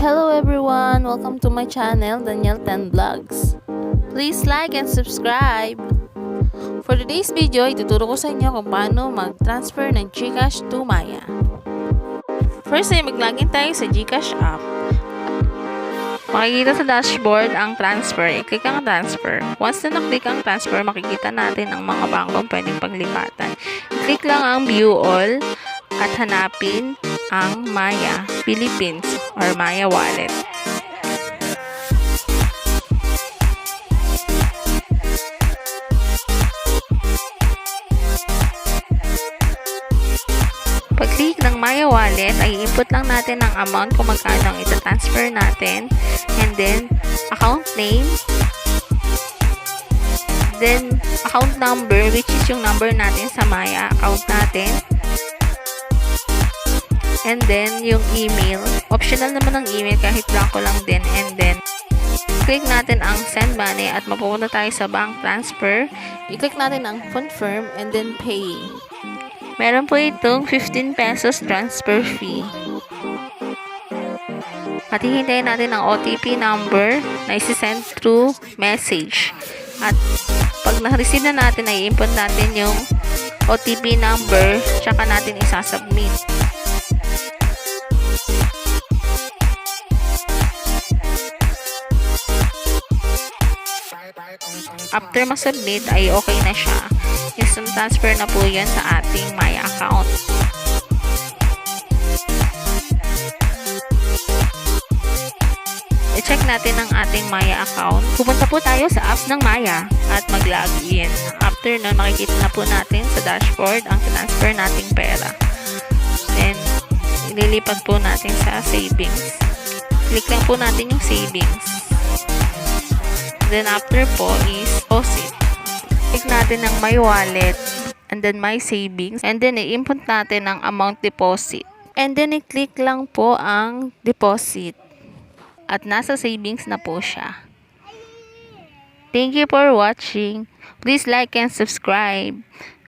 Hello everyone! Welcome to my channel, Daniel 10 Vlogs. Please like and subscribe! For today's video, ituturo ko sa inyo kung paano mag-transfer ng GCash to Maya. First ay mag-login tayo sa GCash app. Makikita sa dashboard ang transfer. I-click ang transfer. Once na na-click ang transfer, makikita natin ang mga bangkong pwedeng paglipatan. I-click lang ang view all at hanapin ang Maya Philippines or Maya Wallet. Pag-click ng Maya Wallet, ay i-input lang natin ang amount kung magkano ang ita-transfer natin, and then account name, then account number, which is yung number natin sa Maya account natin, and then yung email. Optional naman ang email kahit blanco lang din. And then click natin ang send money at mapupunta tayo sa bank transfer. I-click natin ang confirm and then pay. Meron po itong 15 pesos transfer fee. At hihintayin natin ang OTP number na isi-send through message. At pag na-receive na natin, ay i-input natin yung OTP number tsaka natin isasubmit. After masubmit ay okay na siya. Instant transfer na po yan sa ating Maya account. I-check natin ang ating Maya account. Pupunta po tayo sa app ng Maya at mag-login. After nun, makikita na po natin sa dashboard ang transfer nating pera. Then, ililipat po natin sa savings. Click lang po natin yung savings. Then after po is deposit. Click natin ang my wallet and then my savings, and then i-input natin ang amount deposit. And then i-click lang po ang deposit. At nasa savings na po siya. Thank you for watching. Please like and subscribe.